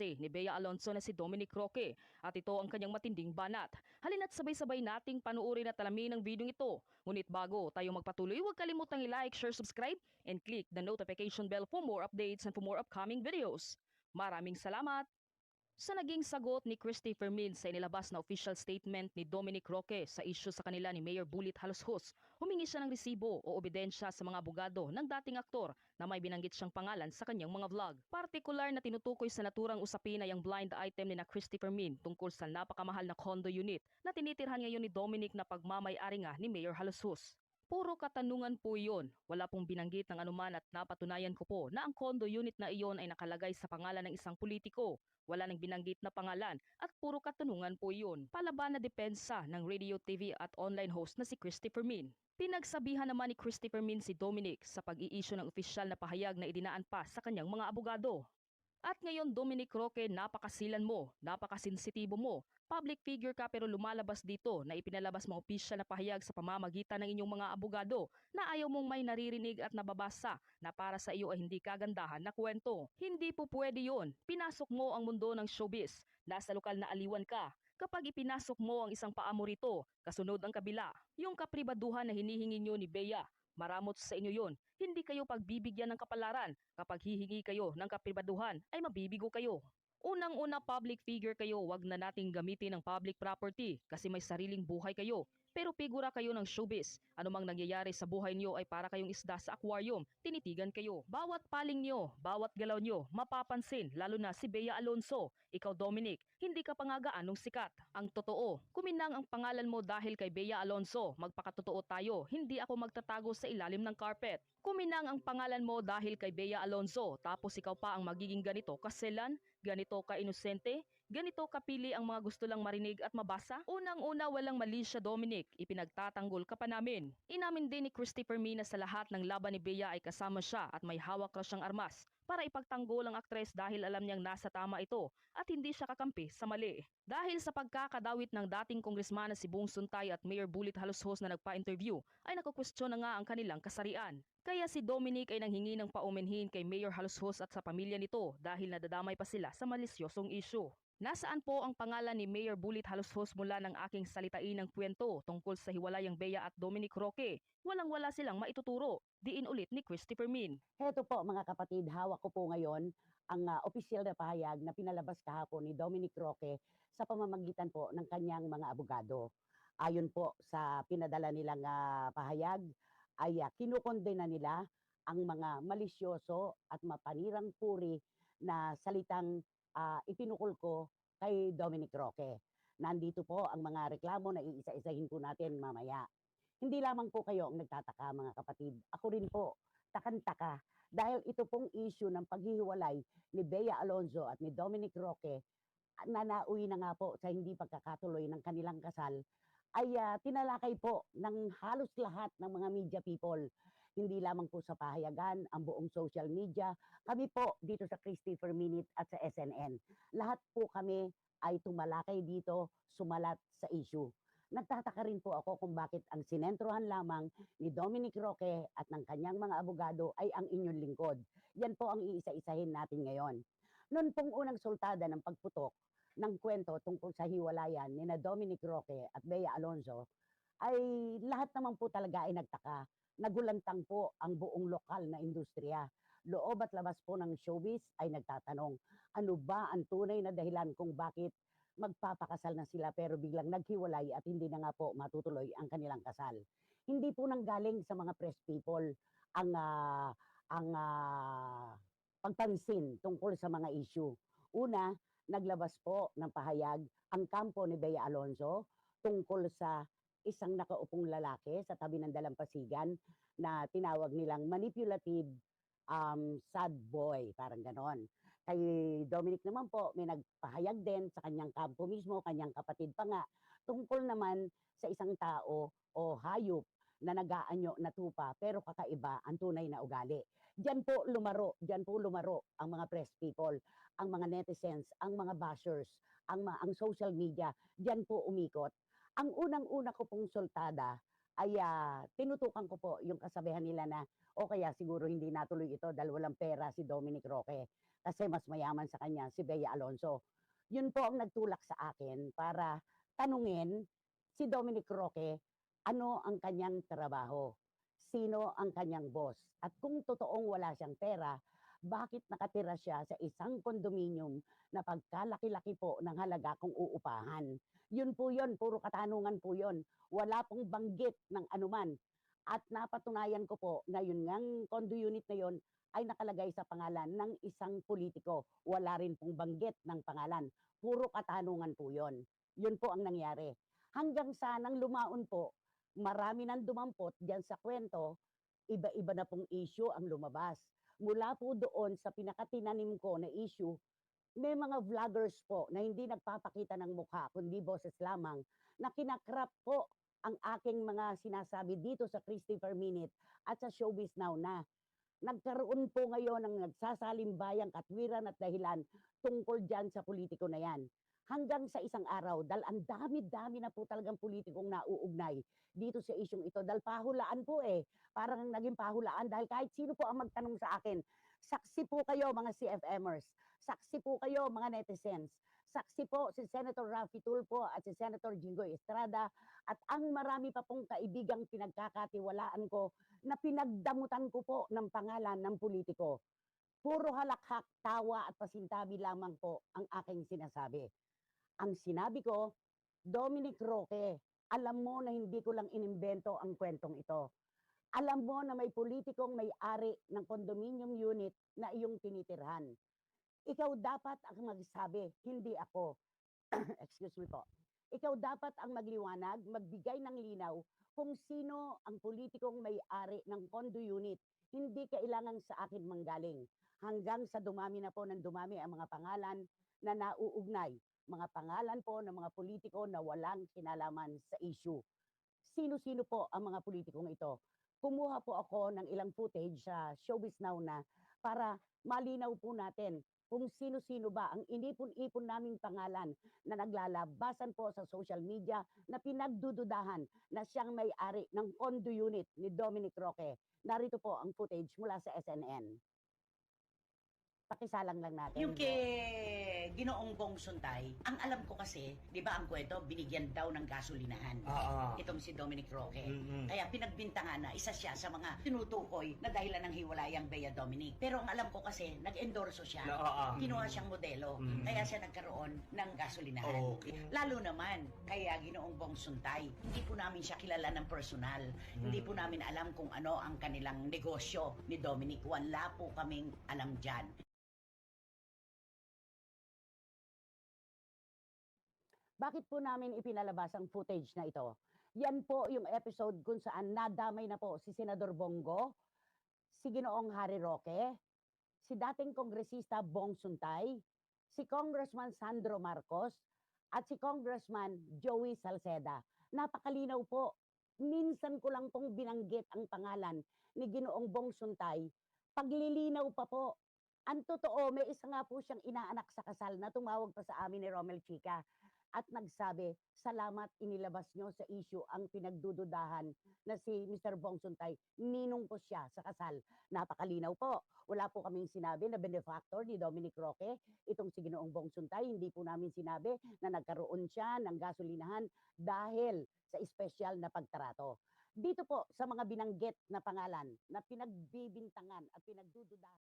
fiancé ni Bea Alonzo na si Dominic Roque at ito ang kanyang matinding banat. Halina't sabay-sabay nating panuorin at alamin ang video ito. Ngunit bago tayo magpatuloy, huwag kalimutang i-like, share, subscribe, and click the notification bell for more updates and for more upcoming videos. Maraming salamat! Sa naging sagot ni Christy Fermin sa inilabas na official statement ni Dominic Roque sa issue sa kanila ni Mayor Bulit Halushos, humingi siya ng resibo o ebidensya sa mga abogado ng dating aktor na may binanggit siyang pangalan sa kanyang mga vlog. Partikular na tinutukoy sa naturang usapin ay ang blind item ni na Christy Fermin tungkol sa napakamahal na condo unit na tinitirhan ngayon ni Dominic na pagmamay-ari nga ni Mayor Halushos. Puro katanungan po iyon. Wala pong binanggit ng anuman at napatunayan ko po na ang condo unit na iyon ay nakalagay sa pangalan ng isang politiko. Wala nang binanggit na pangalan at puro katanungan po iyon. Palaban na depensa ng radio, TV at online host na si Christopher Min. Pinagsabihan naman ni Christopher Min si Dominic sa pag-i-issue ng opisyal na pahayag na idinaan pa sa kanyang mga abogado. At ngayon Dominic Roque, napakasilan mo, napakasensitibo mo. Public figure ka pero lumalabas dito na ipinalabas mong opisyal na pahayag sa pamamagitan ng inyong mga abogado na ayaw mong may naririnig at nababasa na para sa iyo ay hindi kagandahan na kwento. Hindi po pwede yun. Pinasok mo ang mundo ng showbiz. Nasa lokal na aliwan ka. Kapag ipinasok mo ang isang paa mo rito, kasunod ang kabila. Yung kapribaduhan na hinihingi nyo ni Bea, maramot sa inyo yon. Hindi kayo pagbibigyan ng kapalaran. Kapag hihingi kayo ng kapribaduhan, ay mabibigo kayo. Unang-una, public figure kayo, wag na nating gamitin ang public property kasi may sariling buhay kayo. Pero figura kayo ng showbiz. Anumang nangyayari sa buhay niyo ay para kayong isda sa aquarium. Tinitigan kayo. Bawat paling niyo, bawat galaw niyo, mapapansin, lalo na si Bea Alonzo. Ikaw Dominic, hindi ka pa nga gaanong sikat. Ang totoo, kuminang ang pangalan mo dahil kay Bea Alonzo. Magpakatotoo tayo, hindi ako magtatago sa ilalim ng carpet. Kuminang ang pangalan mo dahil kay Bea Alonzo, tapos ikaw pa ang magiging ganito kaselan, ganito ka-inosente, ganito kapili ang mga gusto lang marinig at mabasa? Unang-una, walang mali siya Dominic, ipinagtatanggol ka pa namin. Inamin din ni Christopher Mina sa lahat ng laban ni Bea ay kasama siya at may hawak raw siyang armas para ipagtanggol ang aktres dahil alam niyang nasa tama ito at hindi siya kakampi sa mali. Dahil sa pagkakadawit ng dating kongresman na si Bong Suntay at Mayor Bulit Halushos na nagpa-interview ay nakukwestiyon na nga ang kanilang kasarian. Kaya si Dominic ay nanghingi ng paumanhin kay Mayor Halushos at sa pamilya nito dahil nadadamay pa sila sa malisyosong issue. Nasaan po ang pangalan ni Mayor Bulit Halushos mula ng aking salitain ng kwento tungkol sa hiwalayang Bea at Dominic Roque? Walang-wala silang maituturo. Diin ulit ni Christopher Min. Heto po mga kapatid, hawak ko po ngayon ang opisyal na pahayag na pinalabas kahapon ni Dominic Roque sa pamamagitan po ng kanyang mga abogado. Ayon po sa pinadala nilang pahayag, ay kinukondena nila ang mga malisyoso at mapanirang puri na salitang ipinukol ko kay Dominic Roque. Nandito po ang mga reklamo na iisa-isahin po natin mamaya. Hindi lamang po kayo ang nagtataka mga kapatid. Ako rin po, takang-taka. Dahil ito pong issue ng paghihiwalay ni Bea Alonzo at ni Dominic Roque na nauwi na nga po sa hindi pagkakatuloy ng kanilang kasal ay tinalakay po ng halos lahat ng mga media people. Hindi lamang po sa pahayagan, ang buong social media. Kami po dito sa Christopher Minute at sa SNN. Lahat po kami ay tumalakay dito, sumalat sa issue. Nagtataka rin po ako kung bakit ang sinentrohan lamang ni Dominic Roque at ng kanyang mga abogado ay ang inyong lingkod. Yan po ang iisa-isahin natin ngayon. Noon pong unang sultada ng pagputok ng kwento tungkol sa hiwalayan ni na Dominic Roque at Bea Alonzo, ay lahat naman po talaga ay nagtaka. Nagulantang po ang buong lokal na industriya. Loob at labas po ng showbiz ay nagtatanong, ano ba ang tunay na dahilan kung bakit magpapakasal na sila pero biglang naghiwalay at hindi na nga po matutuloy ang kanilang kasal. Hindi po nanggaling sa mga press people ang pagpansin tungkol sa mga issue. Una, naglabas po ng pahayag ang kampo ni Bea Alonzo tungkol sa isang nakaupong lalaki sa tabi ng dalampasigan na tinawag nilang manipulative sad boy, parang ganon. Kay Dominic naman po, may nagpahayag din sa kanyang kampo mismo, kanyang kapatid pa nga, tungkol naman sa isang tao o hayop na nag-aanyo na tupa pero kakaiba ang tunay na ugali. Diyan po lumaro ang mga press people, ang mga netizens, ang mga bashers, ang social media, diyan po umikot. Ang unang-una ko pong sultada ay tinutukan ko po yung kasabihan nila na o kaya siguro hindi natuloy ito dahil walang pera si Dominic Roque. kasi mas mayaman sa kanya si Bea Alonso. Yun po ang nagtulak sa akin para tanungin si Dominic Roque ano ang kanyang trabaho, sino ang kanyang boss, at kung totoong wala siyang pera, bakit nakatira siya sa isang kondominium na pagkalaki-laki po ng halaga kung uupahan. Yun po yun, puro katanungan po yun. Wala pong banggit ng anuman. At napatunayan ko po na yun ngang condo unit na yun ay nakalagay sa pangalan ng isang politiko. Wala rin pong banggit ng pangalan. Puro katanungan po yun. Yun po ang nangyari. Hanggang sa nang lumaon po, marami nang dumampot diyan sa kwento, iba-iba na pong issue ang lumabas. Mula po doon sa pinakatinanim ko na issue, may mga vloggers po na hindi nagpapakita ng mukha, kundi boses lamang, na kinakrap po ang aking mga sinasabi dito sa Christopher Minute at sa Showbiz Now na nagkaroon po ngayon ng nagsasalimbahang katwiran at dahilan tungkol dyan sa politiko na yan. Hanggang sa isang araw, dahil ang dami-dami na po talagang politikong nauugnay dito sa isyong ito. Dahil pahulaan po parang naging pahulaan dahil kahit sino po ang magtanong sa akin, saksi po kayo mga CFMers, saksi po kayo mga netizens, saksi po si Senator Raffy Tulfo at si Senator Jinggoy Estrada at ang marami pa pong kaibigang pinagkakatiwalaan ko na pinagdamutan ko po ng pangalan ng politiko. Puro halakhak, tawa at pasintabi lamang po ang aking sinasabi. Ang sinabi ko, Dominic Roque, alam mo na hindi ko lang inimbento ang kwentong ito. Alam mo na may politikong may-ari ng condominium unit na iyong tinitirhan. Ikaw dapat ang magsabi, hindi ako. Excuse me po. Ikaw dapat ang magliwanag, magbigay ng linaw kung sino ang politikong may-ari ng condo unit. Hindi kailangan sa akin manggaling. Hanggang sa dumami na po ng dumami ang mga pangalan na nauugnay. Mga pangalan po ng mga politiko na walang kinalaman sa issue. Sino-sino po ang mga politikong ito? Kumuha po ako ng ilang footage sa Showbiz Now na para malinaw po natin kung sino-sino ba ang inipon-ipon naming pangalan na naglalabasan po sa social media na pinagdududahan na siyang may-ari ng condo unit ni Dominic Roque. Narito po ang footage mula sa SNN. Pakisalang lang natin. Yung kay Ginoong Bong Suntay, ang alam ko kasi, di ba ang kwento, binigyan daw ng gasolinahan. Oo. Itong si Dominic Roque. Mm-mm. Kaya pinagbintangan na isa siya sa mga tinutukoy na dahilan ng hiwalayang Bea Dominic. Pero ang alam ko kasi, nag-endorso siya. Oo. Kinuha siyang modelo. Mm. Kaya siya nagkaroon ng gasolinahan. Okay. Lalo naman, kaya Ginoong Bong Suntay, hindi po namin siya kilala ng personal. Hindi po namin alam kung ano ang kanilang negosyo ni Dominic. Wala po kaming alam dyan. Bakit po namin ipinalabas ang footage na ito? Yan po yung episode kung saan nadamay na po si Senador Bongo, si Ginoong Harry Roque, si dating kongresista Bong Suntay, si Congressman Sandro Marcos, at si Congressman Joey Salceda. Napakalinaw po. Minsan ko lang pong binanggit ang pangalan ni Ginoong Bong Suntay. Paglilinaw pa po. Ang totoo, may isa nga po siyang inaanak sa kasal na tumawag pa sa amin ni Romel Chica at nagsabi, salamat inilabas nyo sa issue ang pinagdududahan na si Mr. Bong Suntay. Ninong ko siya sa kasal. Napakalinaw po. Wala po kaming sinabi na benefactor ni Dominic Roque. Itong si Ginoong Bong Suntay, hindi po namin sinabi na nagkaroon siya ng gasolinahan dahil sa espesyal na pagtrato. Dito po sa mga binanggit na pangalan na pinagbibintangan at pinagdududahan.